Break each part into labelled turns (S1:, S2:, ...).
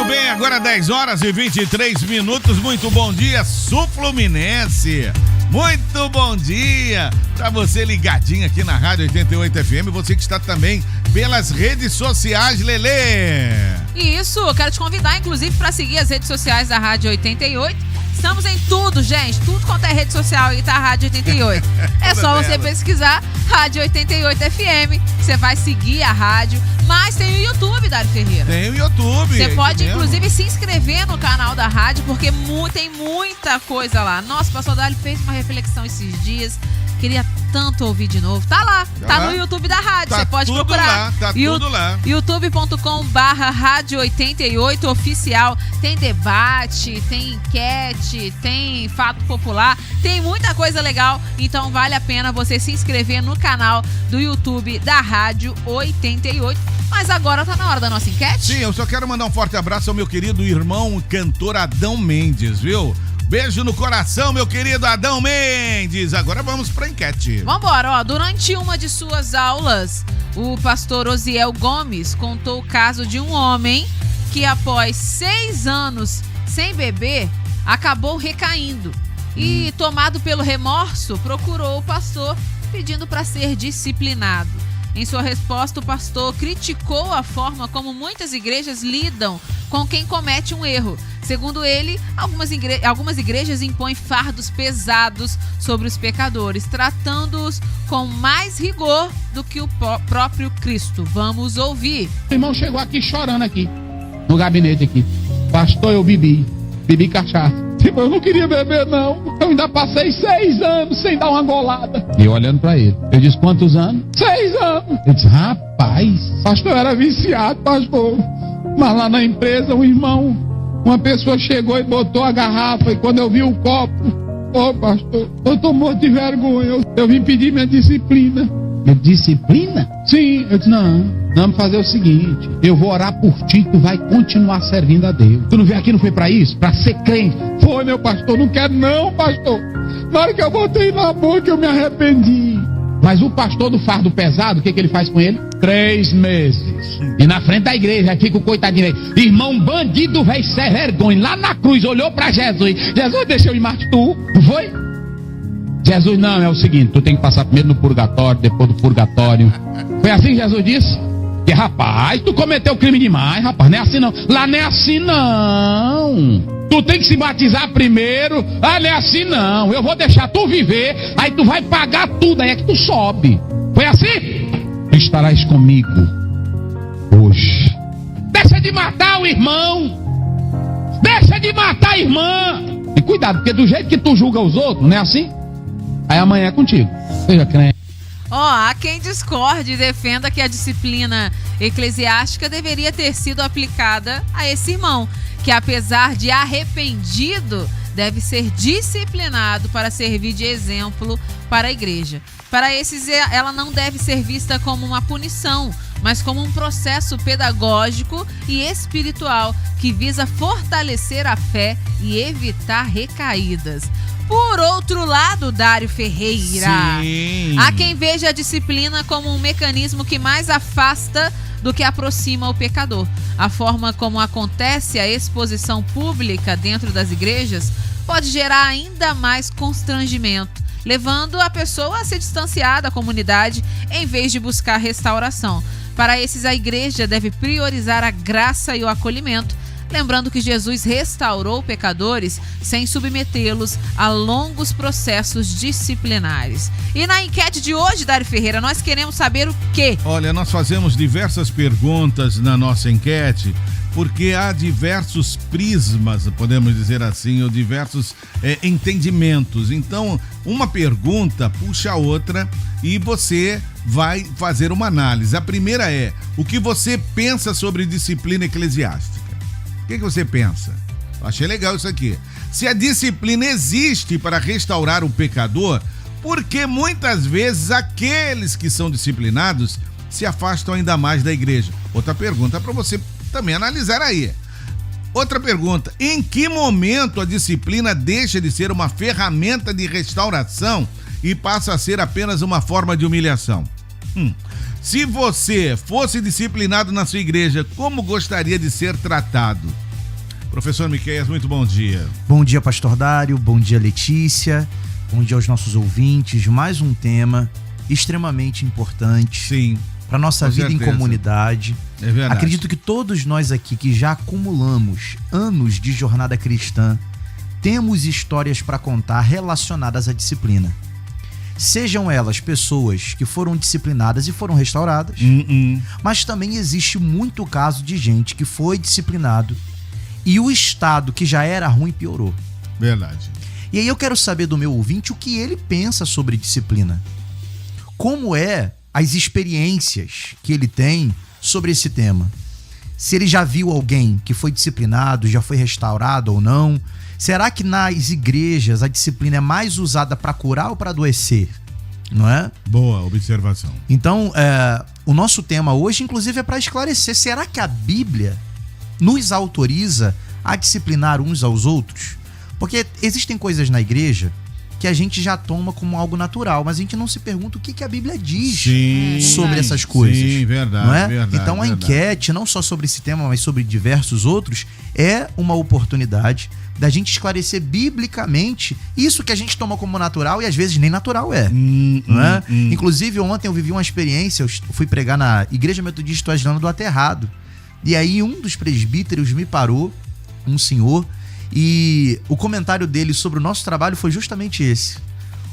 S1: bem, agora 10 horas e 23 minutos. Muito bom dia, Sul Fluminense. Muito bom dia pra você ligadinho aqui na Rádio 88 FM. Você que está também pelas redes sociais, Lelê.
S2: Isso, eu quero te convidar, inclusive, para seguir as redes sociais da Rádio 88. Estamos em tudo, gente. Tudo quanto é rede social aí tá a Rádio 88. É só você pesquisar Rádio 88 FM. Você vai seguir a rádio. Mas tem o YouTube, Dário Ferreira.
S1: Tem o YouTube.
S2: Você pode, inclusive, se inscrever no canal da rádio, porque tem muita coisa lá. Nossa, o pastor Dário fez uma reflexão esses dias. Queria tanto ouvir de novo. Tá lá, tá no YouTube da rádio. Você pode procurar.
S1: Tá tudo lá.
S2: youtube.com/rádio 88 oficial. Tem debate, tem enquete, tem fato popular, tem muita coisa legal. Então vale a pena você se inscrever no canal do YouTube da Rádio 88. Mas agora tá na hora da nossa enquete?
S1: Sim, eu só quero mandar um forte abraço ao meu querido irmão cantor Adão Mendes, viu? Beijo no coração, meu querido Adão Mendes. Agora vamos pra enquete.
S2: Vambora, durante uma de suas aulas, o pastor Osiel Gomes contou o caso de um homem que após 6 anos sem beber, acabou recaindo. E tomado pelo remorso, procurou o pastor pedindo para ser disciplinado. Em sua resposta, o pastor criticou a forma como muitas igrejas lidam com quem comete um erro. Segundo ele, algumas igrejas impõem fardos pesados sobre os pecadores, tratando-os com mais rigor do que o próprio Cristo. Vamos ouvir.
S3: O irmão chegou aqui chorando aqui, no gabinete aqui. Pastor, eu bebi cachaça. Eu não queria beber, não. Eu ainda passei 6 anos sem dar uma golada. E eu olhando pra ele. Eu disse, quantos anos? 6 anos. Eu disse, rapaz. Pastor, eu era viciado, pastor. Mas lá na empresa, uma pessoa chegou e botou a garrafa. E quando eu vi o copo, pastor, eu tô morto de vergonha. Eu vim pedir minha disciplina. Minha disciplina? Sim. Eu disse, não. Vamos fazer o seguinte, eu vou orar por ti, tu vai continuar servindo a Deus. Tu não veio aqui, não foi pra isso? Pra ser crente? Foi, meu pastor, não quero não, pastor. Na hora que eu botei na boca, eu me arrependi. Mas o pastor do fardo pesado, o que ele faz com ele? 3 meses. E na frente da igreja, aí fica o coitadinho aí. Irmão bandido, velho, sem vergonha. Lá na cruz, olhou pra Jesus. Jesus, deixa eu ir mais tu. Não foi? Jesus, não, é o seguinte, tu tem que passar primeiro no purgatório, depois do purgatório. Foi assim que Jesus disse? Que rapaz, tu cometeu crime demais, rapaz, não é assim não. Lá não é assim não. Tu tem que se batizar primeiro. Ah, não é assim não. Eu vou deixar tu viver, aí tu vai pagar tudo, aí é que tu sobe. Foi assim? Tu estarás comigo hoje. Deixa de matar o irmão. Deixa de matar a irmã. E cuidado, porque do jeito que tu julga os outros, não é assim? Aí amanhã é contigo. Seja crente.
S2: Há quem discorde e defenda que a disciplina eclesiástica deveria ter sido aplicada a esse irmão, que apesar de arrependido, deve ser disciplinado para servir de exemplo para a igreja. Para esses, ela não deve ser vista como uma punição, mas como um processo pedagógico e espiritual que visa fortalecer a fé e evitar recaídas. Por outro lado, Dário Ferreira,
S1: sim,
S2: há quem veja a disciplina como um mecanismo que mais afasta do que aproxima o pecador. A forma como acontece a exposição pública dentro das igrejas pode gerar ainda mais constrangimento, levando a pessoa a se distanciar da comunidade em vez de buscar restauração. Para esses, a igreja deve priorizar a graça e o acolhimento, lembrando que Jesus restaurou pecadores sem submetê-los a longos processos disciplinares. E na enquete de hoje, Dário Ferreira, nós queremos saber o quê?
S1: Olha, nós fazemos diversas perguntas na nossa enquete, porque há diversos prismas, podemos dizer assim, ou diversos entendimentos. Então, uma pergunta puxa a outra e você vai fazer uma análise. A primeira é, o que você pensa sobre disciplina eclesiástica? O que você pensa? Eu achei legal isso aqui. Se a disciplina existe para restaurar o pecador, por que muitas vezes aqueles que são disciplinados se afastam ainda mais da igreja? Outra pergunta para você também analisar aí. Outra pergunta, em que momento a disciplina deixa de ser uma ferramenta de restauração e passa a ser apenas uma forma de humilhação? Se você fosse disciplinado na sua igreja, como gostaria de ser tratado? Professor Miqueias, muito bom dia.
S4: Bom dia, pastor Dário, bom dia, Letícia, bom dia aos nossos ouvintes. Mais um tema extremamente importante.
S1: Sim.
S4: Para nossa vida em comunidade.
S1: É verdade.
S4: Acredito que todos nós aqui que já acumulamos anos de jornada cristã, temos histórias para contar relacionadas à disciplina. Sejam elas pessoas que foram disciplinadas e foram restauradas, mas também existe muito caso de gente que foi disciplinado e o estado que já era ruim piorou.
S1: Verdade.
S4: E aí eu quero saber do meu ouvinte o que ele pensa sobre disciplina. Como é as experiências que ele tem sobre esse tema. Se ele já viu alguém que foi disciplinado, já foi restaurado ou não. Será que nas igrejas a disciplina é mais usada para curar ou para adoecer? Não é?
S1: Boa observação.
S4: Então, o nosso tema hoje, inclusive, é para esclarecer. Será que a Bíblia nos autoriza a disciplinar uns aos outros? Porque existem coisas na igreja que a gente já toma como algo natural, mas a gente não se pergunta o que a Bíblia diz sobre essas coisas.
S1: Sim, verdade,
S4: não é?
S1: verdade.
S4: Então a enquete, não só sobre esse tema, mas sobre diversos outros, é uma oportunidade da gente esclarecer biblicamente isso que a gente toma como natural e às vezes nem natural é. Não é? Inclusive, ontem eu vivi uma experiência, eu fui pregar na Igreja Metodista Wesleyana do Aterrado. E aí um dos presbíteros me parou, um senhor, e o comentário dele sobre o nosso trabalho foi justamente esse.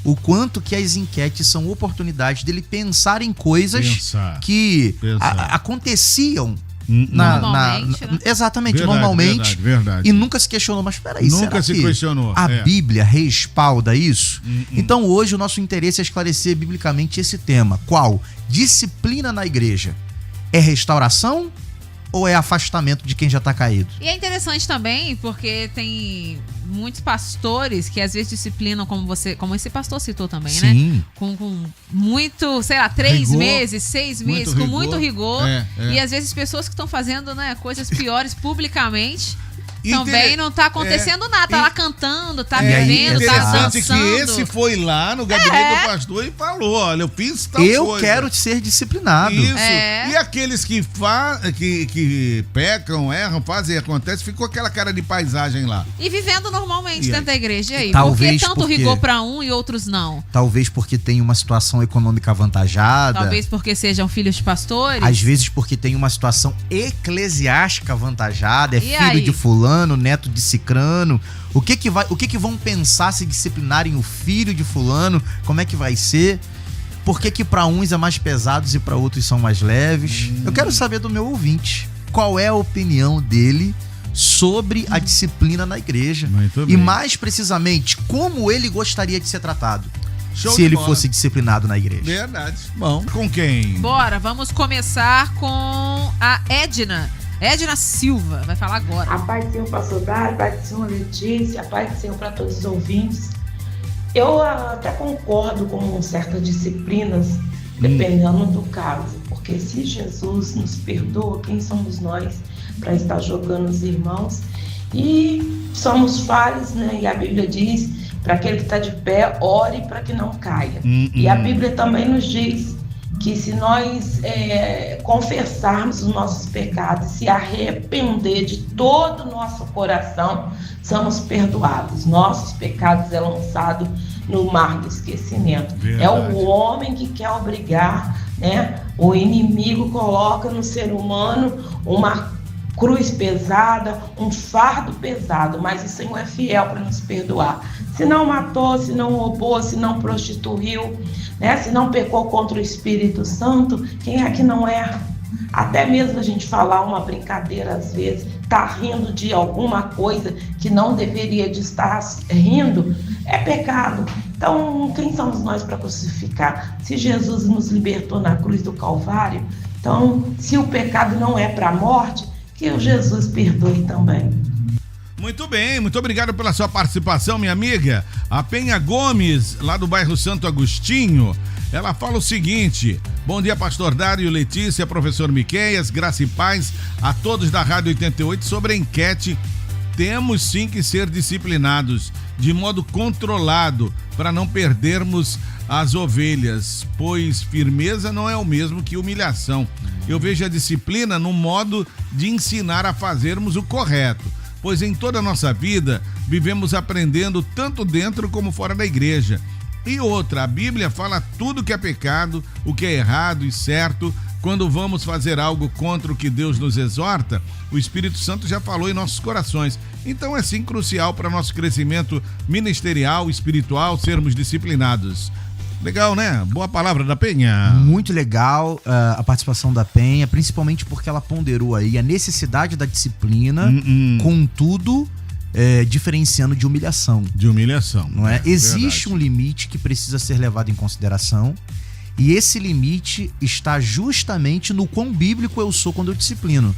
S4: O quanto que as enquetes são oportunidades dele pensar em coisas que aconteciam
S2: normalmente, né?
S4: Exatamente,
S1: verdade,
S4: normalmente.
S1: Verdade.
S4: E nunca se questionou, mas peraí,
S1: nunca se questionou.
S4: A Bíblia respalda isso? Então hoje o nosso interesse é esclarecer biblicamente esse tema. Qual? Disciplina na igreja. É restauração ou é afastamento de quem já está caído?
S2: E é interessante também porque tem muitos pastores que às vezes disciplinam, como esse pastor citou também,
S4: Sim.
S2: né? Com muito, sei lá, 3 meses, 6 meses, com muito rigor. E às vezes pessoas que estão fazendo, né, coisas piores publicamente. Também não tá acontecendo nada, tá lá cantando, tá vivendo, tá dançando.
S1: Interessante que esse foi lá no gabinete do pastor e falou, olha, eu fiz tal coisa.
S4: Eu quero ser disciplinado.
S1: Isso. E aqueles que pecam, erram, fazem e acontece, ficou aquela cara de paisagem lá.
S2: E vivendo normalmente dentro da igreja. E aí?
S4: Talvez
S2: por que tanto rigor pra um e outros não?
S4: Talvez porque tem uma situação econômica avantajada.
S2: Talvez porque sejam filhos de pastores.
S4: Às vezes porque tem uma situação eclesiástica avantajada, filho de fulano, neto de cicrano. O que vão pensar se disciplinarem o filho de fulano? Como é que vai ser? Por que para uns é mais pesados e para outros são mais leves? Eu quero saber do meu ouvinte. Qual é a opinião dele sobre a disciplina na igreja? E mais precisamente, como ele gostaria de ser tratado se ele fosse disciplinado na igreja?
S1: Verdade. Bom, com quem?
S2: Bora, vamos começar com a Edna Silva, vai falar agora.
S5: A paz do Senhor, pastor Dário, a paz do Senhor, Letícia, a paz do Senhor para todos os ouvintes. Eu até concordo com certas disciplinas, dependendo do caso, porque se Jesus nos perdoa, quem somos nós para estar jogando os irmãos? E somos falhos, né? E a Bíblia diz, para aquele que está de pé, ore para que não caia. E a Bíblia também nos diz que se nós confessarmos os nossos pecados, se arrepender de todo o nosso coração, somos perdoados. Nossos pecados é lançado no mar do esquecimento. Verdade. É o homem que quer obrigar, né? O inimigo coloca no ser humano uma cruz pesada, um fardo pesado, mas o Senhor é fiel para nos perdoar. Se não matou, se não roubou, se não prostituiu, né? Se não pecou contra o Espírito Santo, quem é que não erra? Até mesmo a gente falar uma brincadeira às vezes, tá rindo de alguma coisa que não deveria de estar rindo, é pecado. Então, quem somos nós para crucificar? Se Jesus nos libertou na cruz do Calvário, então, se o pecado não é para a morte, que o Jesus perdoe também.
S1: Muito bem, muito obrigado pela sua participação, minha amiga. A Penha Gomes, lá do bairro Santo Agostinho, ela fala o seguinte: bom dia, pastor Dário, Letícia, professor Miqueias, graça e paz a todos da Rádio 88. Sobre a enquete, temos sim que ser disciplinados de modo controlado para não perdermos as ovelhas, pois firmeza não é o mesmo que humilhação. Eu vejo a disciplina no modo de ensinar a fazermos o correto, pois em toda a nossa vida vivemos aprendendo tanto dentro como fora da igreja. E outra, a Bíblia fala tudo que é pecado, o que é errado e certo. Quando vamos fazer algo contra o que Deus nos exorta, o Espírito Santo já falou em nossos corações. Então é sim crucial para nosso crescimento ministerial, espiritual, sermos disciplinados. Legal, né? Boa palavra da Penha.
S4: Muito legal a participação da Penha, principalmente porque ela ponderou aí a necessidade da disciplina, contudo, diferenciando de humilhação.
S1: De humilhação.
S4: Não é? Existe um limite que precisa ser levado em consideração, e esse limite está justamente no quão bíblico eu sou quando eu disciplino.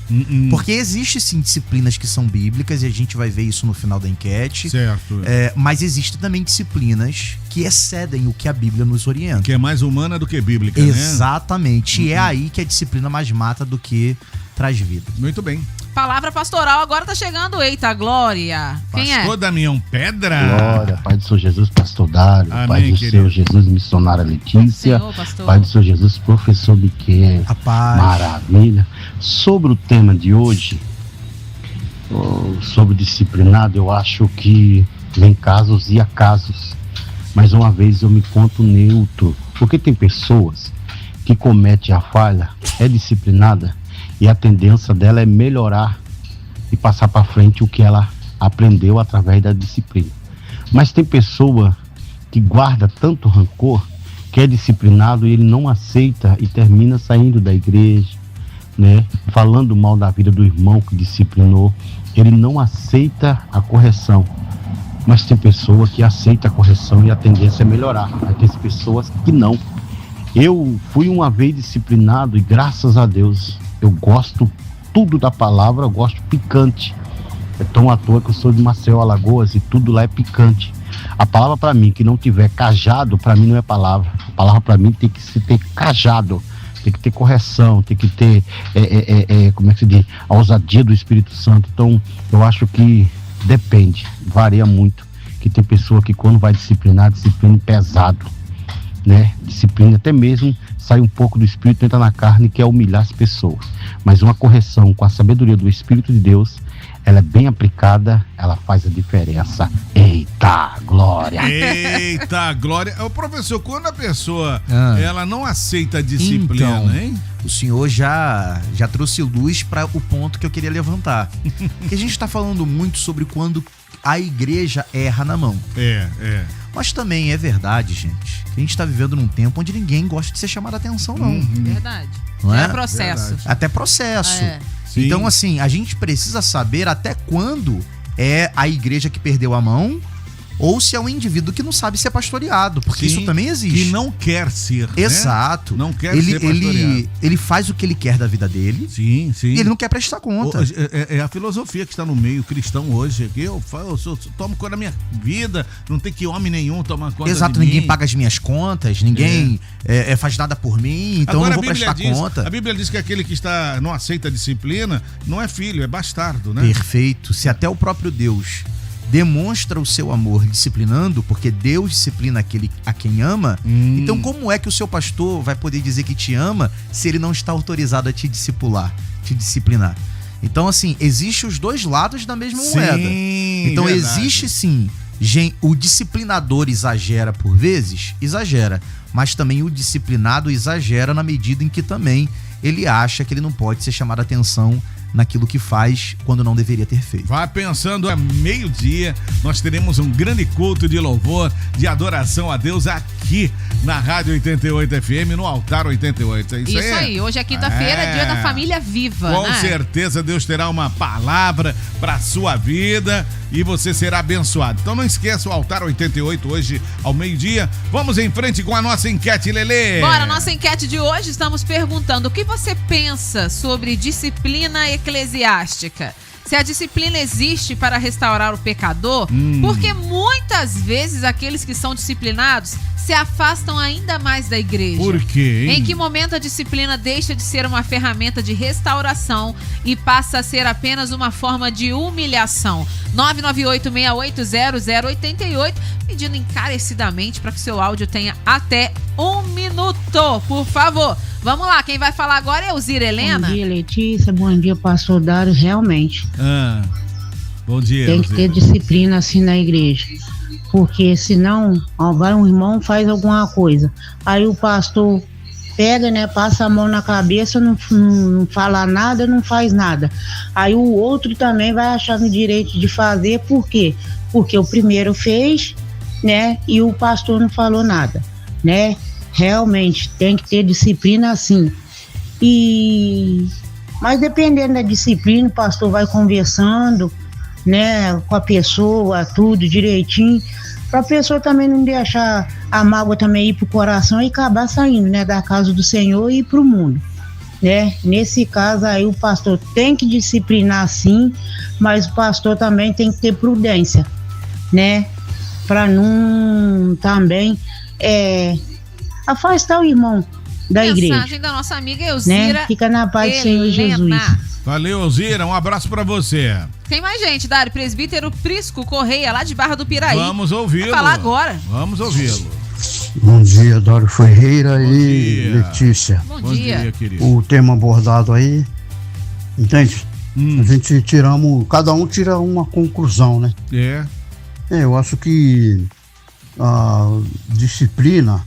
S4: Porque existe sim disciplinas que são bíblicas, e a gente vai ver isso no final da enquete.
S1: Certo.
S4: Mas existem também disciplinas que excedem o que a Bíblia nos orienta.
S1: Que é mais humana do que bíblica,
S4: Exatamente. E é aí que a disciplina mais mata do que traz vida.
S1: Muito bem.
S2: Palavra pastoral, agora tá chegando. Eita, glória. Quem é?
S1: Pastor Damião Pedra.
S6: Glória, Pai do Senhor Jesus, pastor Dário.
S1: Amém,
S6: Pai do Senhor Jesus, missionária Letícia.
S2: Senhor, pastor.
S6: Pai do Senhor Jesus, professor Miquel.
S4: Rapaz.
S6: Maravilha. Sobre o tema de hoje, sobre disciplinado, eu acho que vem casos e acasos. Mais uma vez eu me conto neutro, porque tem pessoas que cometem a falha, é disciplinada, e a tendência dela é melhorar e passar para frente o que ela aprendeu através da disciplina. Mas tem pessoa que guarda tanto rancor, que é disciplinado e ele não aceita e termina saindo da igreja, né? Falando mal da vida do irmão que disciplinou. Ele não aceita a correção. Mas tem pessoa que aceita a correção e a tendência é melhorar. Mas tem pessoas que não. Eu fui uma vez disciplinado e graças a Deus eu gosto tudo da palavra, eu gosto picante. É tão à toa que eu sou de Maceió, Alagoas, e tudo lá é picante. A palavra para mim que não tiver cajado, para mim não é palavra. A palavra para mim tem que ter cajado, tem que ter correção, tem que ter como é que se diz? A ousadia do Espírito Santo. Então eu acho que depende, varia muito. Que tem pessoa que quando vai disciplinar, disciplina pesado, né? Disciplina até mesmo sai um pouco do espírito, entra na carne, que é humilhar as pessoas. Mas uma correção com a sabedoria do Espírito de Deus, ela é bem aplicada, ela faz a diferença. Eita, glória!
S1: Eita, glória! Ô, professor, quando a pessoa ela não aceita a disciplina,
S4: Então,
S1: hein?
S4: O senhor já trouxe luz para o ponto que eu queria levantar. Porque a gente está falando muito sobre quando a igreja erra na mão. Mas também é verdade, gente, que a gente está vivendo num tempo onde ninguém gosta de ser chamado a atenção, não.
S2: Verdade.
S4: Não é?
S2: É processo.
S1: Verdade.
S4: Até processo.
S1: Sim.
S4: Então, assim, a gente precisa saber até quando é a igreja que perdeu a mão ou se é um indivíduo que não sabe ser pastoreado, porque
S1: Sim,
S4: isso também existe.
S1: que não quer ser,
S4: Exato.
S1: Né? Não quer ser pastoreado.
S4: Ele faz o que ele quer da vida dele
S1: Sim, sim.
S4: e ele não quer prestar conta.
S1: É a filosofia que está no meio cristão hoje. Que eu tomo conta da minha vida, não tem que homem nenhum tomar conta
S4: Exato,
S1: de mim.
S4: ninguém paga as minhas contas, ninguém faz nada por mim, então
S1: Agora,
S4: eu não vou prestar conta.
S1: A Bíblia diz que aquele que não aceita a disciplina não é filho, é bastardo, né?
S4: Perfeito. Se até o próprio Deus demonstra o seu amor disciplinando, porque Deus disciplina aquele a quem ama, então como é que o seu pastor vai poder dizer que te ama se ele não está autorizado a te discipular, te disciplinar? Então, assim, existem os dois lados da mesma moeda. Então,
S1: verdade.
S4: existe sim, o disciplinador exagera por vezes, exagera, mas também o disciplinado exagera na medida em que também ele acha que ele não pode ser chamado a atenção naquilo que faz quando não deveria ter feito.
S1: Vai pensando, a meio-dia nós teremos um grande culto de louvor, de adoração a Deus aqui na Rádio 88 FM, no Altar 88. Isso
S2: aí. Hoje é quinta-feira, dia da família viva,
S1: Com
S2: né?
S1: certeza Deus terá uma palavra para sua vida e você será abençoado. Então não esqueça o Altar 88 hoje ao meio-dia. Vamos em frente com a nossa enquete, Lelê.
S2: Bora, nossa enquete de hoje, estamos perguntando o que você pensa sobre disciplina eclesiástica. Se a disciplina existe para restaurar o pecador, porque muitas vezes aqueles que são disciplinados se afastam ainda mais da igreja.
S1: Por quê, hein?
S2: Em que momento a disciplina deixa de ser uma ferramenta de restauração e passa a ser apenas uma forma de humilhação? 998-680088, pedindo encarecidamente para que seu áudio tenha até 1 minuto, por favor. Vamos lá, quem vai falar agora é o Zira Helena.
S7: Bom dia, Letícia. Bom dia, pastor Dário. Realmente,
S1: Bom dia,
S7: Tem que ter disciplina assim na igreja. Porque senão, vai um irmão, faz alguma coisa. Aí o pastor pega, né, passa a mão na cabeça, não fala nada, não faz nada. Aí o outro também vai achar no direito de fazer, por quê? Porque o primeiro fez, né, e o pastor não falou nada, né? Realmente tem que ter disciplina assim. Mas dependendo da disciplina, o pastor vai conversando, né, com a pessoa, tudo direitinho, para a pessoa também não deixar a mágoa também ir pro coração e acabar saindo, né, da casa do Senhor e ir pro mundo, né? Nesse caso aí o pastor tem que disciplinar sim, mas o pastor também tem que ter prudência, né, para não também afastar o irmão da igreja.
S2: Mensagem da nossa amiga Elzira,
S7: né? Fica na paz do Senhor Jesus.
S1: Valeu, Elzira, um abraço pra você.
S2: Tem mais gente, Dário. Presbítero Prisco Correia, lá de Barra do Piraí.
S1: Vamos ouvi-lo.
S2: Vai falar agora.
S1: Vamos ouvi-lo.
S8: Bom dia, Dário Ferreira e Letícia.
S2: Bom dia,
S1: querido.
S8: O tema abordado aí, entende? A gente cada um tira uma conclusão, né? Eu acho que a disciplina,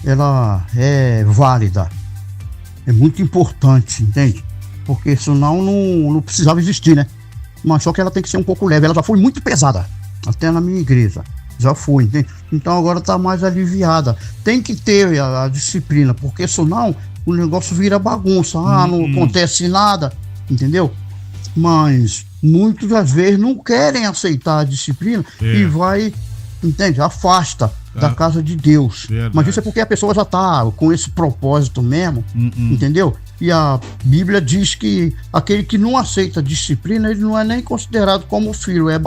S8: ela é válida, é muito importante, entende? Porque senão não precisava existir, né? Mas só que ela tem que ser um pouco leve, ela já foi muito pesada, até na minha igreja, já foi, entende? Então agora tá mais aliviada. Tem que ter a disciplina, porque senão o negócio vira bagunça, não acontece nada, entendeu? Mas muitas das vezes não querem aceitar a disciplina e vai, entende? Afasta da casa de Deus. Verdade. Mas isso é porque a pessoa já tá com esse propósito mesmo, entendeu? E a Bíblia diz que aquele que não aceita a disciplina, ele não é nem considerado como filho, é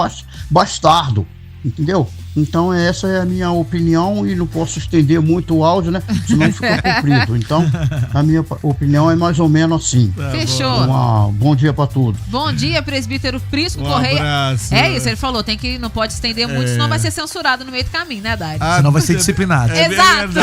S8: bastardo, entendeu? Então essa é a minha opinião e não posso estender muito o áudio, né? Senão fica comprido. Então a minha opinião é mais ou menos assim.
S2: Fechou.
S8: Bom dia pra todos.
S2: Bom dia, presbítero Prisco Correia.
S1: Abraço.
S2: É isso, ele falou, não pode estender muito, senão vai ser censurado no meio do caminho, né, Dário?
S4: Senão vai ser disciplinado.
S2: Exato.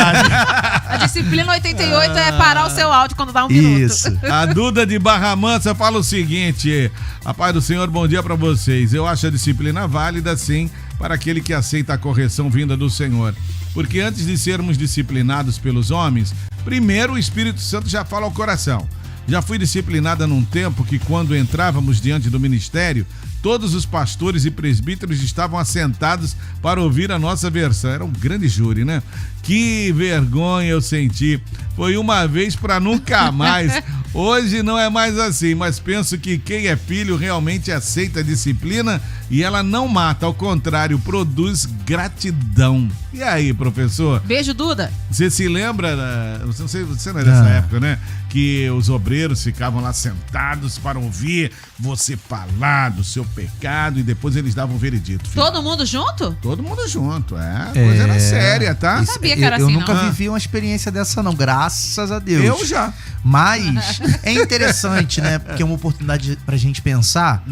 S2: A disciplina 88 é parar o seu áudio quando dá um minuto.
S4: Isso.
S1: A Duda de Barra Mansa fala o seguinte: a paz do Senhor, bom dia pra vocês. Eu acho a disciplina válida, sim, para aquele que aceita a correção vinda do Senhor. Porque antes de sermos disciplinados pelos homens, primeiro o Espírito Santo já fala ao coração. Já fui disciplinada num tempo que, quando entrávamos diante do ministério, todos os pastores e presbíteros estavam assentados para ouvir a nossa versão. Era um grande júri, né? Que vergonha eu senti. Foi uma vez para nunca mais. Hoje não é mais assim, mas penso que quem é filho realmente aceita a disciplina e ela não mata, ao contrário, produz gratidão. E aí, professor?
S2: Beijo, Duda.
S1: Você se lembra, você não é dessa época, né? Que os obreiros ficavam lá sentados para ouvir você falar do seu pecado e depois eles davam o veredito. Filho.
S2: Todo mundo junto?
S1: Todo mundo junto, coisa era séria, tá?
S2: Não sabia que era assim,
S4: eu nunca vivi uma experiência dessa não, graças a Deus.
S1: Eu já.
S4: Mas é interessante, né? Porque é uma oportunidade pra gente pensar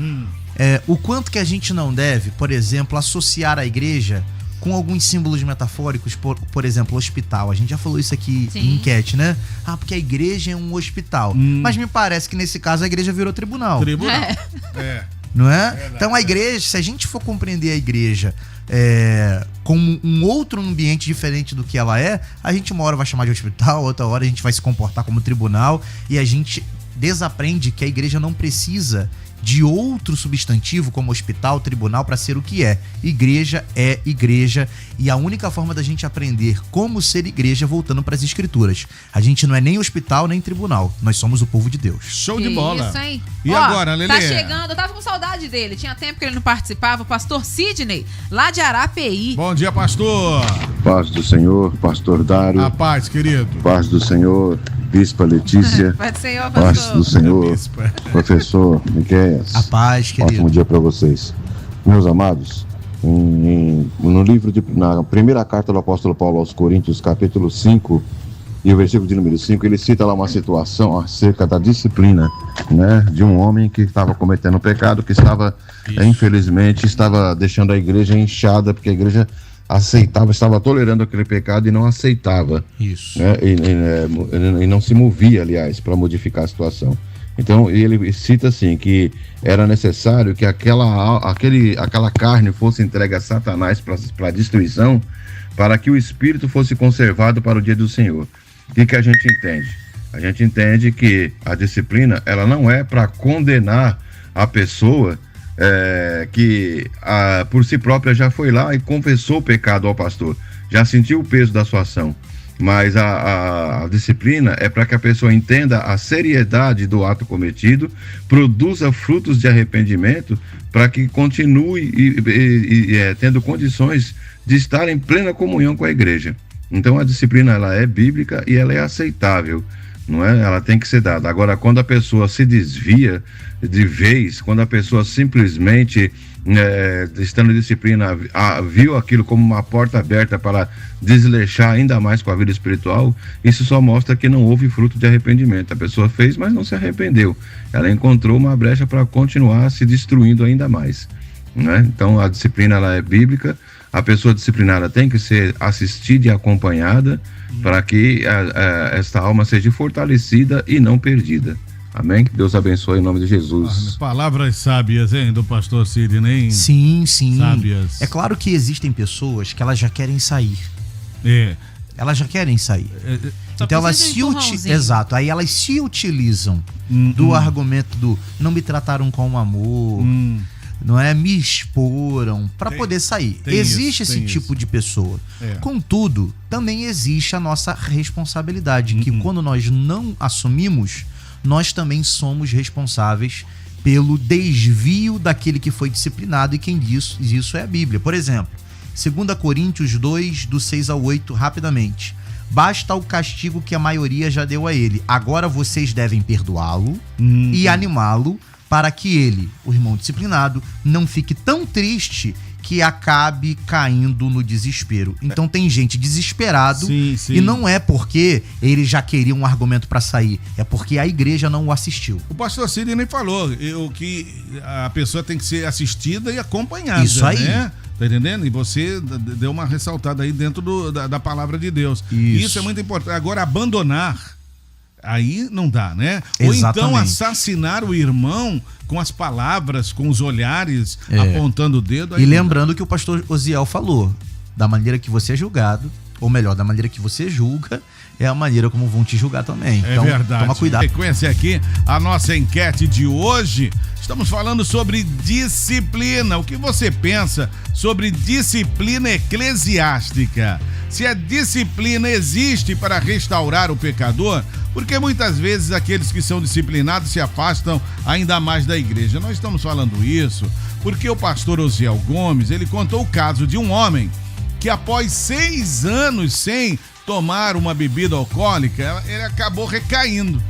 S4: o quanto que a gente não deve, por exemplo, associar a igreja com alguns símbolos metafóricos, por exemplo, hospital. A gente já falou isso aqui em enquete, né? Porque a igreja é um hospital. Mas me parece que nesse caso a igreja virou tribunal. Não é? Verdade, então a igreja, se a gente for compreender a igreja como um outro ambiente diferente do que ela é, a gente uma hora vai chamar de hospital, outra hora a gente vai se comportar como tribunal e a gente desaprende que a igreja não precisa de outro substantivo como hospital, tribunal para ser o que é. Igreja é igreja e a única forma da gente aprender como ser igreja é voltando para as escrituras. A gente não é nem hospital nem tribunal, nós somos o povo de Deus.
S1: Show de bola.
S2: Isso aí.
S1: E agora, Lelê?
S2: Tá chegando, eu tava com saudade dele, tinha tempo que ele não participava, o pastor Sidney, lá de Arapeí.
S1: Bom dia, pastor.
S9: Paz do Senhor, pastor Dário.
S1: A paz, querido.
S9: Paz do Senhor, bispa Letícia.
S2: Paz do Senhor, pastor.
S9: Paz do Senhor, professor Miqueias.
S4: A paz, querido.
S9: Ótimo dia para vocês. Meus amados, na primeira carta do apóstolo Paulo aos Coríntios, capítulo 5, e o versículo de número 5, ele cita lá uma situação acerca da disciplina, né, de um homem que estava cometendo pecado, que estava, infelizmente, estava deixando a igreja inchada, porque a igreja estava tolerando aquele pecado e não aceitava.
S4: Isso.
S9: Né, e não se movia, aliás, para modificar a situação. Então ele cita assim que era necessário que aquela carne fosse entregue a Satanás para destruição, para que o espírito fosse conservado para o dia do Senhor. O que a gente entende? A gente entende que a disciplina, ela não é para condenar a pessoa que por si própria já foi lá e confessou o pecado ao pastor, já sentiu o peso da sua ação. Mas a disciplina é para que a pessoa entenda a seriedade do ato cometido, produza frutos de arrependimento, para que continue tendo condições de estar em plena comunhão com a igreja. Então a disciplina, ela é bíblica e ela é aceitável, não é? Ela tem que ser dada. Agora, quando a pessoa se desvia de vez, quando a pessoa simplesmente, estando em disciplina, viu aquilo como uma porta aberta para desleixar ainda mais com a vida espiritual, isso só mostra que não houve fruto de arrependimento. A pessoa fez, mas não se arrependeu. Ela encontrou uma brecha para continuar se destruindo ainda mais, né? Então a disciplina, ela é bíblica. A pessoa disciplinada tem que ser assistida e acompanhada para que esta alma seja fortalecida e não perdida. Amém? Que Deus abençoe em nome de Jesus.
S1: Palavras sábias, hein, do pastor Sidney?
S4: Sim, sim.
S1: Sábias.
S4: É claro que existem pessoas que elas já querem sair. Elas já querem sair. Então elas Exato. Aí elas se utilizam do argumento do não me trataram com amor, não é? Me exporam para poder sair. Existe esse tipo de pessoa. Contudo, também existe a nossa responsabilidade, que quando nós não assumimos, nós também somos responsáveis pelo desvio daquele que foi disciplinado, e quem diz isso é a Bíblia. Por exemplo, 2 Coríntios 2, do 6 ao 8, rapidamente. Basta o castigo que a maioria já deu a ele. Agora vocês devem perdoá-lo e animá-lo, para que ele, o irmão disciplinado, não fique tão triste que acabe caindo no desespero. Então tem gente desesperado, e não é porque ele já queria um argumento para sair, é porque a igreja não o assistiu.
S1: O pastor Sidney falou que a pessoa tem que ser assistida e acompanhada.
S4: Isso aí.
S1: Né? Tá entendendo? E você deu uma ressaltada aí dentro da palavra de Deus. Isso é muito importante. Agora, abandonar, aí não dá, né? Exatamente. Ou então assassinar o irmão com as palavras, com os olhares, apontando o dedo.
S4: E lembrando que o pastor Osiel falou, da maneira que você é julgado, ou melhor, da maneira que você julga, é a maneira como vão te julgar também. Então,
S1: verdade.
S4: Toma cuidado.
S1: Sequência aqui, a nossa enquete de hoje. Estamos falando sobre disciplina. O que você pensa sobre disciplina eclesiástica? Se a disciplina existe para restaurar o pecador, porque muitas vezes aqueles que são disciplinados se afastam ainda mais da igreja. Nós estamos falando isso porque o pastor Osiel Gomes, ele contou o caso de um homem que após 6 anos sem tomar uma bebida alcoólica, ele acabou recaindo.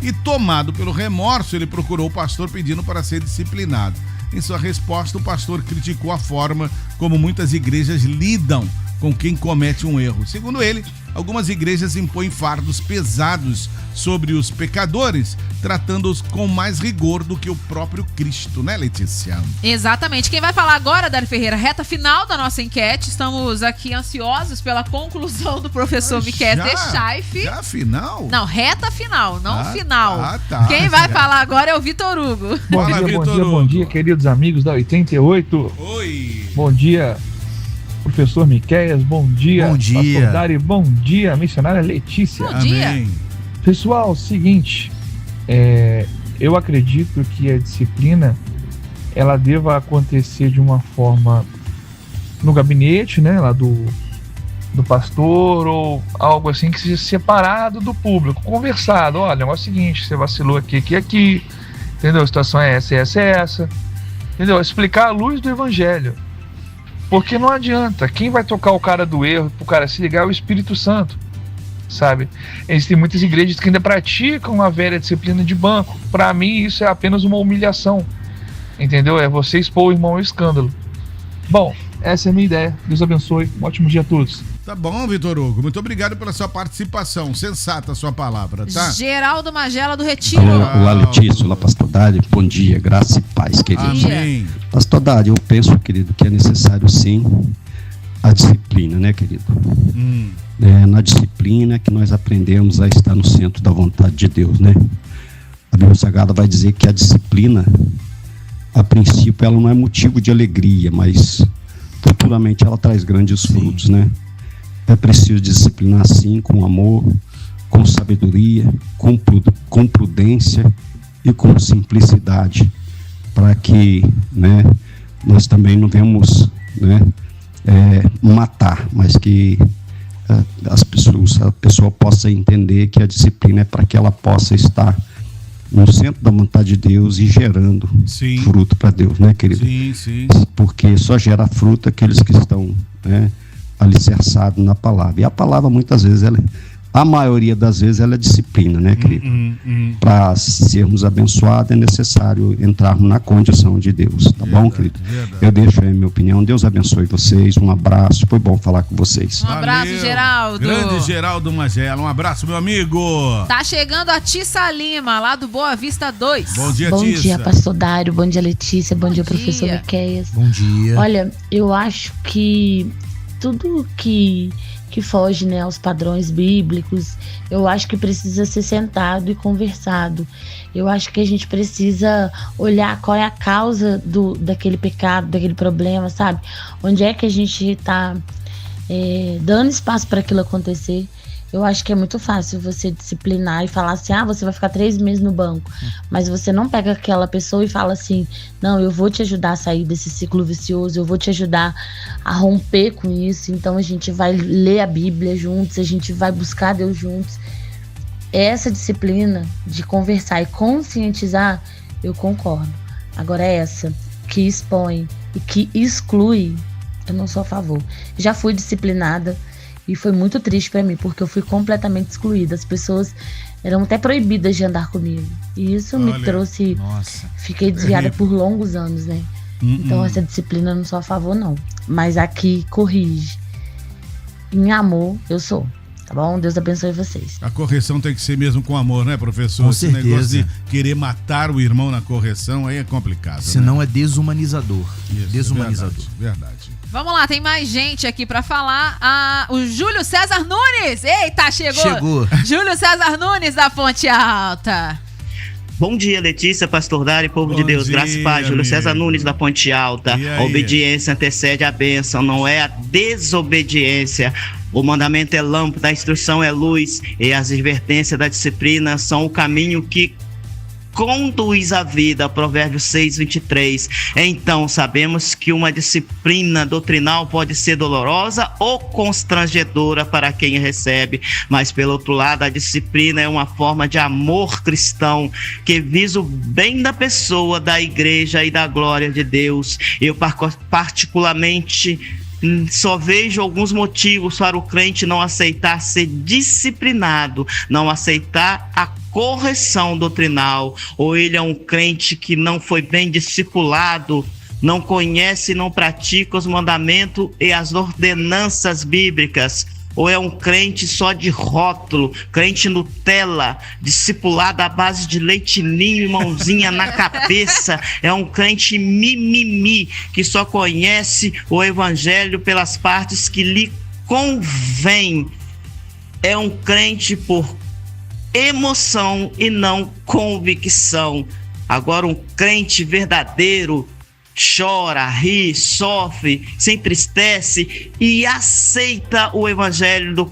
S1: E tomado pelo remorso, ele procurou o pastor pedindo para ser disciplinado. Em sua resposta, o pastor criticou a forma como muitas igrejas lidam com quem comete um erro. Segundo ele, algumas igrejas impõem fardos pesados sobre os pecadores, tratando-os com mais rigor do que o próprio Cristo, né, Letícia?
S2: Exatamente. Quem vai falar agora, Dário Ferreira, reta final da nossa enquete. Estamos aqui ansiosos pela conclusão do professor Miquel Techaif.
S1: Já final?
S2: Não, reta final, não final. Tá. Quem vai falar agora é o Vitor Hugo.
S10: Bom dia, queridos amigos da 88.
S1: Oi.
S10: Bom dia, professor Miqueias, bom dia.
S4: Bom dia.
S10: Pastor Dari, bom dia. Missionária Letícia.
S2: Bom dia.
S1: Amém.
S10: Pessoal, seguinte, eu acredito que a disciplina, ela deva acontecer de uma forma no gabinete, né, lá do pastor, ou algo assim que seja separado do público, conversado. Olha, o negócio é o seguinte, você vacilou aqui, entendeu? A situação é essa, entendeu? Explicar a luz do evangelho. Porque não adianta, quem vai tocar o cara do erro pro cara se ligar é o Espírito Santo, sabe? Existem muitas igrejas que ainda praticam a velha disciplina de banco. Para mim isso é apenas uma humilhação, entendeu? É você expor o irmão ao escândalo. Bom, essa é a minha ideia. Deus abençoe, um ótimo dia a todos.
S1: Tá bom, Vitor Hugo, muito obrigado pela sua participação, sensata a sua palavra, tá?
S2: Geraldo Magela do Retiro.
S6: Olá, Letícia, olá, pastor Dário, bom dia, graça e paz, querido.
S1: Amém.
S6: Pastor Dário, eu penso, querido, que é necessário sim a disciplina, né, querido? Na disciplina que nós aprendemos a estar no centro da vontade de Deus, né? A Bíblia Sagrada vai dizer que a disciplina, a princípio, ela não é motivo de alegria, mas futuramente ela traz grandes frutos, né? É preciso disciplinar sim, com amor, com sabedoria, com prudência e com simplicidade, para que, né, nós também não venhamos, né, matar, mas que a pessoa possa entender que a disciplina é para que ela possa estar no centro da vontade de Deus e gerando fruto para Deus, né, querido?
S1: Sim.
S6: Porque só gera fruto aqueles que estão, né, alicerçados na palavra. E a palavra, muitas vezes, a maioria das vezes, ela é disciplina, né, querido? Para sermos abençoados, é necessário entrarmos na condição de Deus, tá bom, querido? Eu deixo aí a minha opinião. Deus abençoe vocês. Um abraço. Foi bom falar com vocês.
S2: Um abraço, Geraldo.
S1: Grande Geraldo Magela. Um abraço, meu amigo.
S2: Tá chegando a Tissa Lima, lá do Boa Vista 2.
S1: Bom dia,
S11: Tissa.
S1: Bom
S11: dia, pastor Dário. Bom dia, Letícia. Bom dia, professor Miqueias.
S4: Bom dia.
S11: Olha, eu acho que tudo que foge, né, aos padrões bíblicos, eu acho que precisa ser sentado e conversado. Eu acho que a gente precisa olhar qual é a causa daquele pecado, daquele problema, sabe? Onde é que a gente está dando espaço para aquilo acontecer. Eu acho que é muito fácil você disciplinar e falar assim, você vai ficar 3 meses no banco. Mas você não pega aquela pessoa e fala assim, não, eu vou te ajudar a sair desse ciclo vicioso, eu vou te ajudar a romper com isso. Então a gente vai ler a Bíblia juntos, a gente vai buscar Deus juntos. Essa disciplina de conversar e conscientizar, eu concordo. Agora essa que expõe e que exclui, eu não sou a favor. Já fui disciplinada, e foi muito triste pra mim, porque eu fui completamente excluída. As pessoas eram até proibidas de andar comigo. E isso me trouxe... Nossa. Fiquei desviada por longos anos, né? Então essa disciplina eu não sou a favor, não. Mas aqui corrige. Em amor, eu sou. Tá bom? Deus abençoe vocês.
S1: A correção tem que ser mesmo com amor, né, professor?
S4: Com certeza.
S1: Esse negócio de querer matar o irmão na correção, aí é complicado.
S4: Senão,
S1: né?
S4: É desumanizador.
S1: Isso,
S4: desumanizador.
S1: Verdade.
S2: Vamos lá, tem mais gente aqui pra falar. O Júlio César Nunes. Eita, chegou. Júlio César Nunes da Ponte Alta.
S12: Bom dia, Letícia, pastor Dário, povo de Deus, graça e paz. Júlio César Nunes da Ponte Alta. A obediência antecede a bênção, não é a desobediência. O mandamento é lâmpada, a instrução é luz, e as advertências da disciplina são o caminho que conduz a vida. Provérbios 6:23. Então, sabemos que uma disciplina doutrinal pode ser dolorosa ou constrangedora para quem recebe, mas, pelo outro lado, a disciplina é uma forma de amor cristão que visa o bem da pessoa, da igreja e da glória de Deus. Eu, particularmente, só vejo alguns motivos para o crente não aceitar ser disciplinado, não aceitar a correção doutrinal. Ou ele é um crente que não foi bem discipulado, não conhece e não pratica os mandamentos e as ordenanças bíblicas. Ou é um crente só de rótulo, crente Nutella, discipulado à base de leitinho e mãozinha na cabeça. É um crente mimimi, que só conhece o evangelho pelas partes que lhe convém. É um crente por emoção e não convicção. Agora, um crente verdadeiro chora, ri, sofre, se entristece e aceita o evangelho do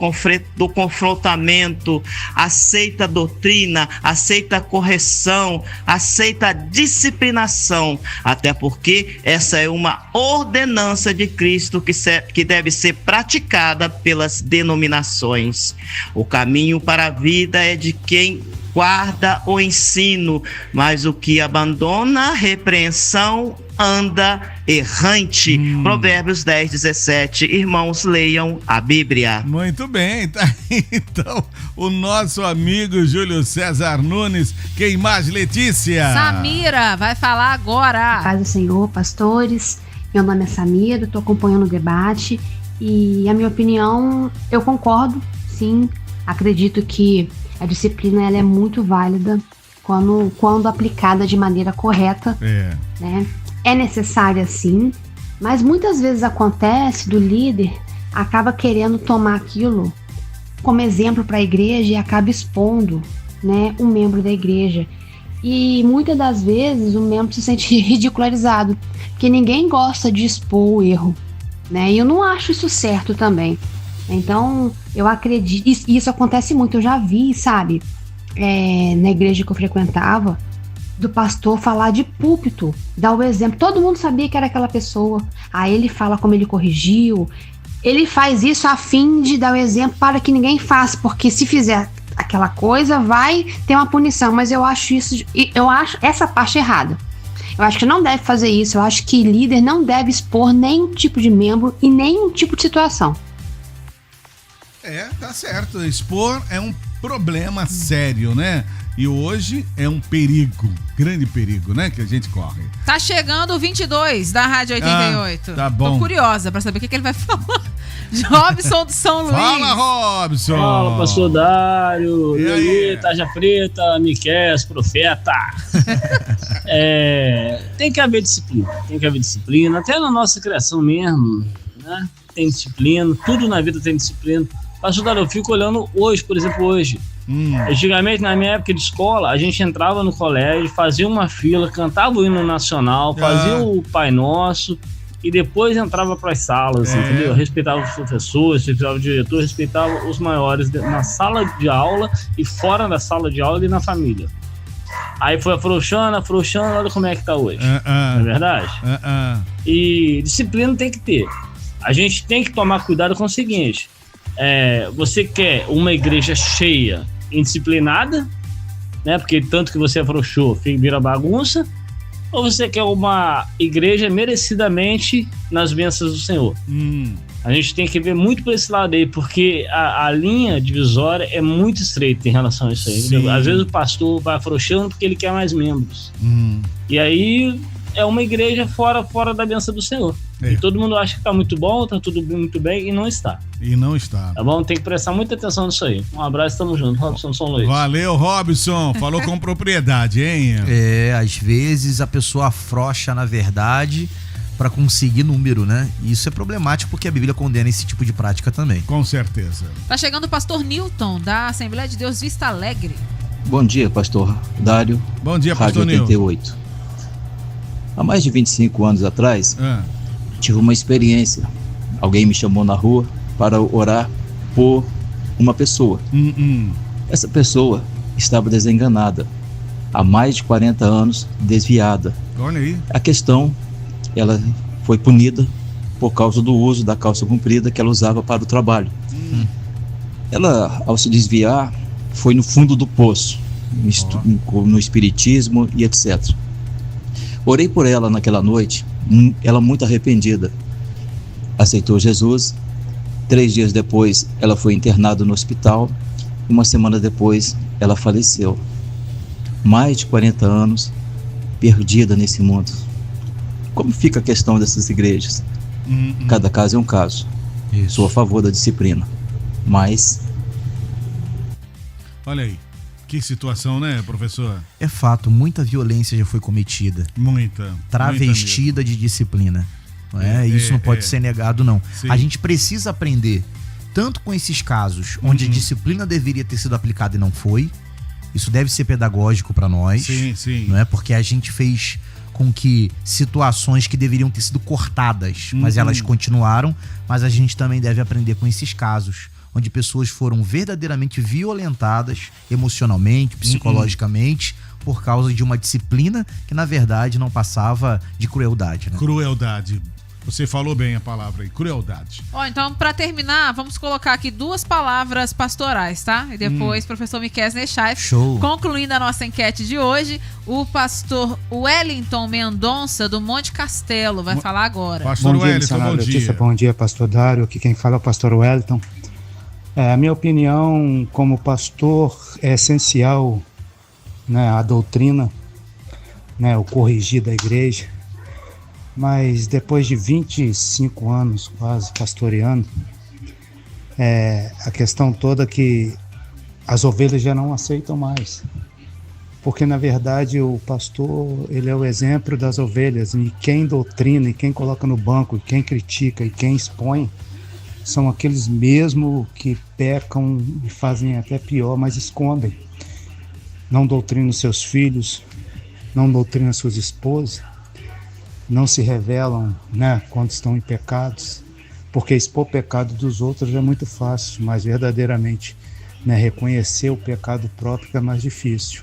S12: confrontamento, aceita a doutrina, aceita a correção, aceita a disciplinação, até porque essa é uma ordenança de Cristo que deve ser praticada pelas denominações. O caminho para a vida é de quem guarda o ensino, mas o que abandona a repreensão anda errante. Provérbios 10:17. Irmãos, leiam a Bíblia.
S1: Muito bem, tá aí, então o nosso amigo Júlio César Nunes. Quem mais, Letícia?
S2: Samira vai falar agora.
S13: Paz do Senhor, pastores. Meu nome é Samira, estou acompanhando o debate e a minha opinião, eu concordo, sim. Acredito que a disciplina ela é muito válida quando aplicada de maneira correta, né? É necessária sim, mas muitas vezes acontece do líder acaba querendo tomar aquilo como exemplo para a igreja e acaba expondo, né, um membro da igreja. E muitas das vezes o membro se sente ridicularizado, porque ninguém gosta de expor o erro, né? E eu não acho isso certo também. Então, eu acredito, isso acontece muito, eu já vi, sabe, na igreja que eu frequentava, do pastor falar de púlpito, dar o exemplo, todo mundo sabia que era aquela pessoa, aí ele fala como ele corrigiu, ele faz isso a fim de dar o exemplo para que ninguém faça, porque se fizer aquela coisa vai ter uma punição, mas eu acho essa parte errada. Eu acho que não deve fazer isso, eu acho que líder não deve expor nenhum tipo de membro e nenhum tipo de situação.
S1: Tá certo, expor é um problema sério, né? E hoje é um perigo, grande perigo, né? Que a gente corre.
S2: Tá chegando o 22 da Rádio 88.
S1: Tá bom.
S2: Tô curiosa pra saber o que ele vai falar. Robson do São Luís.
S1: Fala, Robson.
S14: Fala, pastor Dário. E aí, Tarja Preta, Miqueias, Profeta. Tem que haver disciplina. Até na nossa criação mesmo, né? Tem disciplina, tudo na vida tem disciplina. Pastor Dário, eu fico olhando hoje, por exemplo, hoje. Antigamente, na minha época de escola, a gente entrava no colégio, fazia uma fila, cantava o hino nacional, fazia o Pai Nosso e depois entrava para as salas, entendeu? Respeitava os professores, respeitava o diretor, respeitava os maiores na sala de aula e fora da sala de aula e na família. Aí foi afrouxando, olha como é que tá hoje. Não é verdade? E disciplina tem que ter. A gente tem que tomar cuidado com o seguinte: você quer uma igreja cheia, indisciplinada, né? Porque tanto que você afrouxou, vira bagunça, ou você quer uma igreja merecidamente nas bênçãos do Senhor? A gente tem que ver muito por esse lado aí, porque a linha divisória é muito estreita em relação a isso aí. Às vezes o pastor vai afrouxando porque ele quer mais membros. E aí é uma igreja fora da bênção do Senhor. E todo mundo acha que tá muito bom, tá tudo muito bem, e não está. Tá bom? Tem que prestar muita atenção nisso aí. Um abraço, tamo junto. Robson São Luís.
S1: Valeu, Robson. Falou com propriedade, hein?
S4: Às vezes a pessoa afrouxa na verdade para conseguir número, né? E isso é problemático porque a Bíblia condena esse tipo de prática também.
S1: Com certeza.
S2: Tá chegando o pastor Newton, da Assembleia de Deus Vista Alegre.
S15: Bom dia, pastor Dário.
S1: Bom dia, pastor
S15: Rádio 88. Há mais de 25 anos atrás, tive uma experiência. Alguém me chamou na rua para orar por uma pessoa. Essa pessoa estava desenganada, há mais de 40 anos, desviada.
S1: Olha aí.
S15: A questão, ela foi punida por causa do uso da calça comprida que ela usava para o trabalho. Ela, ao se desviar, foi no fundo do poço, no espiritismo e etc. Orei por ela naquela noite, ela muito arrependida. Aceitou Jesus. 3 dias depois, ela foi internada no hospital. 1 semana depois, ela faleceu. Mais de 40 anos, perdida nesse mundo. Como fica a questão dessas igrejas? Cada caso é um caso. Sou a favor da disciplina, mas...
S1: Olha aí. Que situação, né, professor?
S4: É fato, muita violência já foi cometida.
S1: Muita.
S4: Travestida de disciplina. Isso não pode ser negado, não.
S1: Sim.
S4: A gente precisa aprender, tanto com esses casos, onde a disciplina deveria ter sido aplicada e não foi. Isso deve ser pedagógico para nós.
S1: Sim.
S4: Não é? Porque a gente fez com que situações que deveriam ter sido cortadas, mas elas continuaram. Mas a gente também deve aprender com esses casos, onde pessoas foram verdadeiramente violentadas emocionalmente, psicologicamente, por causa de uma disciplina que, na verdade, não passava de crueldade. Né?
S1: Crueldade. Você falou bem a palavra aí, crueldade.
S2: Então, para terminar, vamos colocar aqui 2 palavras pastorais, tá? E depois, professor Miqueias Nechaif, concluindo a nossa enquete de hoje, o pastor Wellington Mendonça, do Monte Castelo, vai falar agora.
S16: Pastor Wellington, bom dia. Bom dia, pastor Dário. Aqui quem fala é o pastor Wellington. A minha opinião como pastor é essencial, né, a doutrina, né, o corrigir da igreja, mas depois de 25 anos quase pastoreando, a questão toda é que as ovelhas já não aceitam mais, porque na verdade o pastor, ele é o exemplo das ovelhas, e quem doutrina, e quem coloca no banco, e quem critica, e quem expõe, são aqueles mesmo que pecam e fazem até pior, mas escondem. não doutrina os seus filhos, não doutrina suas esposas, não se revelam, né, quando estão em pecados, porque expor o pecado dos outros é muito fácil, mas verdadeiramente, né, reconhecer o pecado próprio é mais difícil.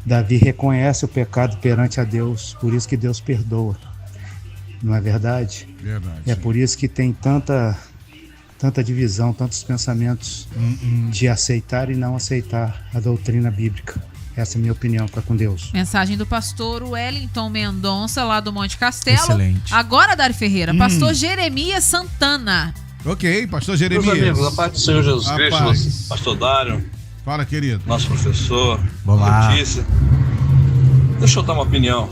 S16: Davi reconhece o pecado perante a Deus, por isso que Deus perdoa. Não é verdade?
S1: Verdade.
S16: É por isso que tem tanta divisão, tantos pensamentos de aceitar e não aceitar a doutrina bíblica. Essa é a minha opinião, fica com Deus.
S2: Mensagem do pastor Wellington Mendonça, lá do Monte Castelo.
S4: Excelente.
S2: Agora, Dário Ferreira, pastor Jeremias Santana.
S1: Ok, pastor Jeremias.
S17: Meus amigos, a paz do Senhor Jesus Cristo, pastor Dário.
S1: Fala, querido.
S17: Nosso professor.
S4: Olá.
S17: Notícia. Deixa eu dar uma opinião.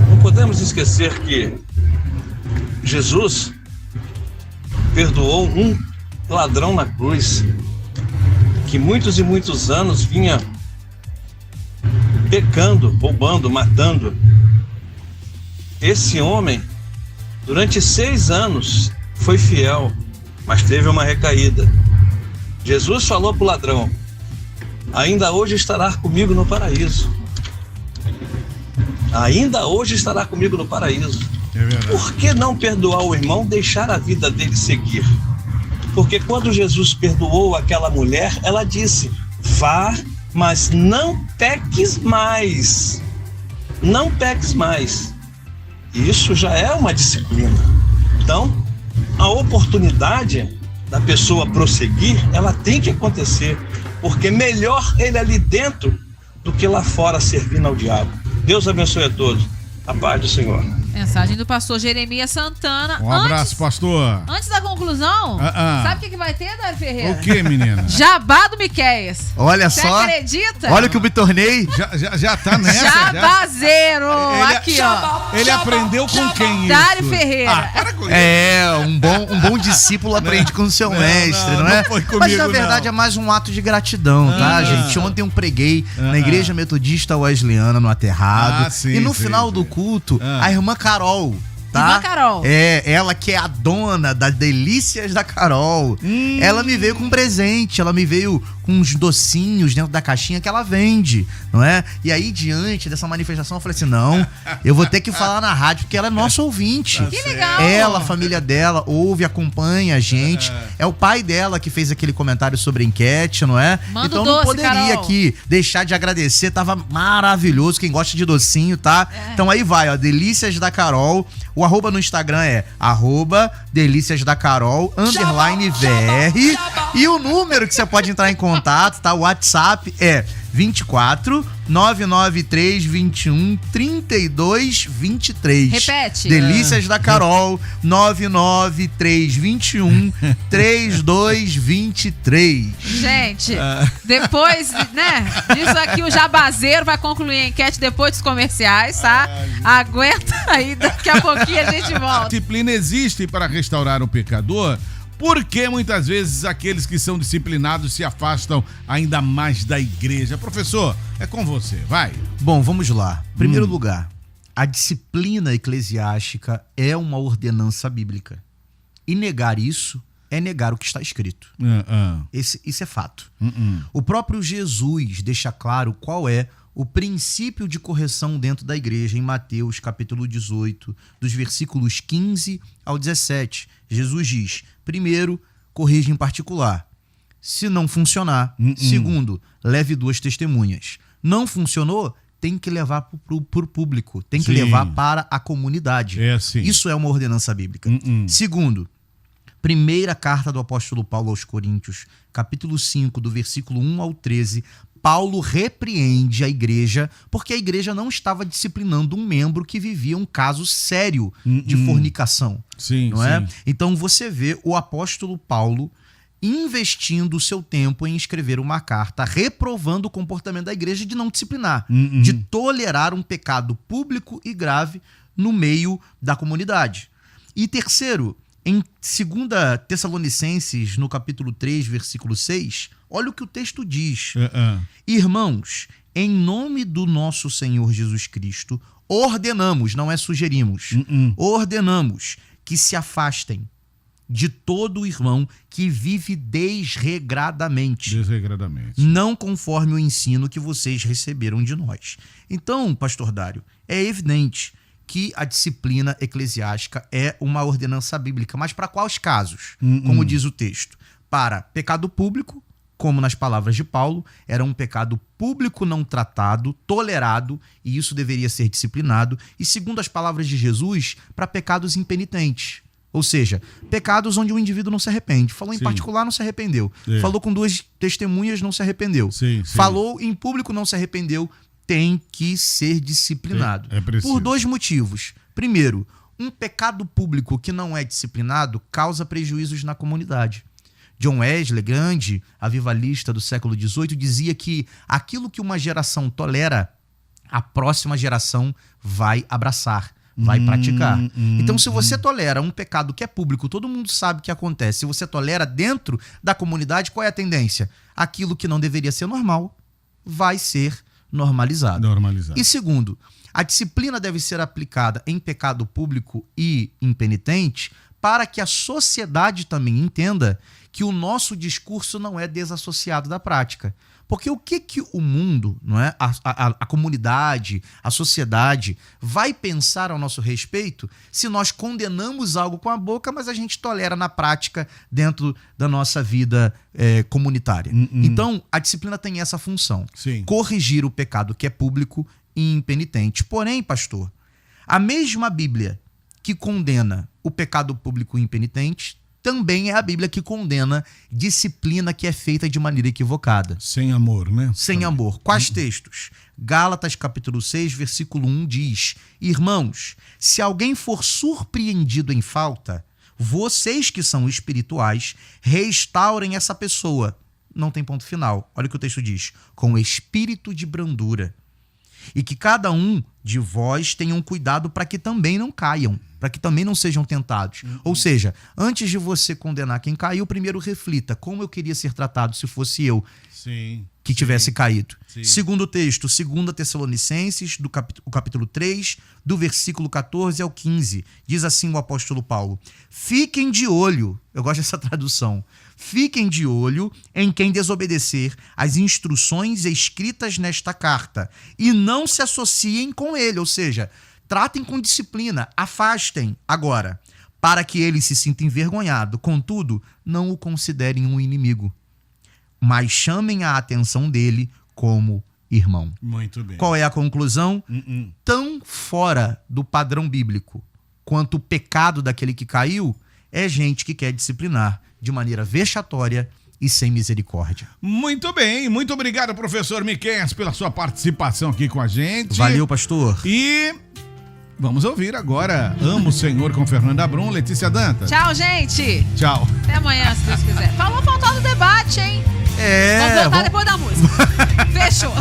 S17: Não podemos esquecer que Jesus perdoou um ladrão na cruz, que muitos e muitos anos vinha pecando, roubando, matando. Esse homem, durante 6 anos, foi fiel, mas teve uma recaída. Jesus falou para o ladrão: ainda hoje estará comigo no paraíso. Ainda hoje estará comigo no paraíso.
S1: É verdade.
S17: Por que não perdoar o irmão, deixar a vida dele seguir? Porque quando Jesus perdoou aquela mulher, ela disse: vá, mas não peques mais. Não peques mais. Isso já é uma disciplina. Então, a oportunidade da pessoa prosseguir, ela tem que acontecer, porque melhor ele ali dentro do que lá fora servindo ao diabo. Deus abençoe a todos. A paz do Senhor.
S2: Mensagem do pastor Jeremias Santana.
S1: Um abraço, pastor.
S2: Antes da conclusão, sabe o que vai ter, Dário Ferreira?
S1: O que, menina?
S2: Jabá do Miqueias.
S4: Olha
S2: Você
S4: só.
S2: acredita?
S4: Olha o que eu me tornei.
S1: Já tá nessa.
S2: Jabazeiro. Aqui, ó.
S1: Ele aprendeu com quem
S2: Dário
S1: isso?
S2: Ferreira.
S1: Para com isso.
S4: Um bom discípulo aprende com o seu mestre, não é?
S1: Não foi comigo,
S4: mas na verdade
S1: não.
S4: é mais um ato de gratidão, tá, gente? Ontem eu preguei na Igreja Metodista Wesleyana, no Aterrado.
S1: Sim,
S4: e no
S1: sim,
S4: final do culto, a irmã Carol, tá?
S2: Irmã Carol.
S4: É, ela que é a dona das delícias da Carol. Ela me veio com um presente, ela me veio com uns docinhos dentro da caixinha que ela vende, não é? E aí, diante dessa manifestação, eu falei assim, não, eu vou ter que falar na rádio, porque ela é nossa ouvinte.
S2: Que legal.
S4: Ela, a família dela, ouve, acompanha a gente. É o pai dela que fez aquele comentário sobre a enquete, não é?
S2: Manda
S4: então
S2: o
S4: não
S2: doce,
S4: poderia
S2: Carol.
S4: aqui deixar de agradecer, tava maravilhoso, quem gosta de docinho, tá? Então aí vai, ó, Delícias da Carol. O arroba no Instagram é @Delícias da Carol _VR. E o número que você pode entrar em contato, tá? O WhatsApp é 24 993 21 32 23.
S2: Repete.
S4: Delícias da Carol 993 21 32 23.
S2: Gente, depois, né, disso aqui o Jabazeiro vai concluir a enquete depois dos comerciais, tá? Aguenta aí, daqui a pouquinho a gente
S1: A
S2: volta.
S1: disciplina existe para restaurar o pecador, porque muitas vezes aqueles que são disciplinados se afastam ainda mais da igreja. Professor, é com você, vai.
S4: Bom, vamos lá. Primeiro lugar, a disciplina eclesiástica é uma ordenança bíblica. E negar isso é negar o que está escrito. Isso é fato. O próprio Jesus deixa claro qual é o princípio de correção dentro da igreja em Mateus capítulo 18, dos versículos 15 ao 17. Jesus diz, primeiro, corrige em particular. Se não funcionar, segundo, leve 2 testemunhas. Não funcionou, tem que levar para o público, tem que levar para a comunidade. Isso é uma ordenança bíblica. Segundo, primeira carta do apóstolo Paulo aos Coríntios, capítulo 5, do versículo 1 ao 13, Paulo repreende a igreja porque a igreja não estava disciplinando um membro que vivia um caso sério de fornicação. Não é? Então você vê o apóstolo Paulo investindo o seu tempo em escrever uma carta reprovando o comportamento da igreja de não disciplinar, de tolerar um pecado público e grave no meio da comunidade. E terceiro, em 2 Tessalonicenses, no capítulo 3, versículo 6, olha o que o texto diz. Irmãos, em nome do nosso Senhor Jesus Cristo, ordenamos, não é sugerimos, ordenamos que se afastem de todo irmão que vive desregradamente.
S1: Desregradamente.
S4: Não conforme o ensino que vocês receberam de nós. Então, pastor Dário, é evidente que a disciplina eclesiástica é uma ordenança bíblica. Mas para quais casos? Como diz o texto? Para pecado público, como nas palavras de Paulo, era um pecado público não tratado, tolerado, e isso deveria ser disciplinado. E segundo as palavras de Jesus, para pecados impenitentes. Ou seja, pecados onde o indivíduo não se arrepende. Falou em particular, não se arrependeu. Falou com 2 testemunhas, não se arrependeu. Falou em público, não se arrependeu. Tem que ser disciplinado.
S1: É preciso.
S4: Por 2 motivos. Primeiro, um pecado público que não é disciplinado causa prejuízos na comunidade. John Wesley, grande avivalista do século XVIII, dizia que aquilo que uma geração tolera, a próxima geração vai abraçar, vai praticar. Então, se você tolera um pecado que é público, todo mundo sabe o que acontece. Se você tolera dentro da comunidade, qual é a tendência? Aquilo que não deveria ser normal vai ser normalizado. E segundo, a disciplina deve ser aplicada em pecado público e impenitente para que a sociedade também entenda que o nosso discurso não é desassociado da prática. Porque o que o mundo, não é? A comunidade, a sociedade vai pensar ao nosso respeito se nós condenamos algo com a boca, mas a gente tolera na prática dentro da nossa vida comunitária. Então, a disciplina tem essa função. Corrigir o pecado que é público e impenitente. Porém, pastor, a mesma Bíblia que condena o pecado público e impenitente também é a Bíblia que condena disciplina que é feita de maneira equivocada.
S1: Sem amor, né?
S4: Sem amor. Quais textos? Gálatas capítulo 6, versículo 1 diz: Irmãos, se alguém for surpreendido em falta, vocês que são espirituais, restaurem essa pessoa. Não tem ponto final. Olha o que o texto diz. Com espírito de brandura. E que cada um de vós tenham cuidado para que também não caiam, para que também não sejam tentados. Ou seja, antes de você condenar quem caiu, primeiro reflita como eu queria ser tratado se fosse eu que tivesse caído. Segundo texto, 2 Tessalonicenses, o capítulo 3, do versículo 14 ao 15. Diz assim o apóstolo Paulo: fiquem de olho, eu gosto dessa tradução, fiquem de olho em quem desobedecer às instruções escritas nesta carta e não se associem com ele, ou seja, tratem com disciplina, afastem agora, para que ele se sinta envergonhado. Contudo, não o considerem um inimigo, mas chamem a atenção dele como irmão.
S1: Muito bem.
S4: Qual é a conclusão? Tão fora do padrão bíblico quanto o pecado daquele que caiu é gente que quer disciplinar de maneira vexatória e sem misericórdia.
S1: Muito bem, muito obrigado, professor Miqueias, pela sua participação aqui com a gente.
S4: Valeu, pastor.
S1: E vamos ouvir agora Amo o Senhor com Fernanda Brum, Letícia Dantas.
S2: Tchau, gente.
S1: Tchau.
S2: Até amanhã, se Deus quiser. Faltou no debate, hein? Vamos voltar depois da música. Fechou.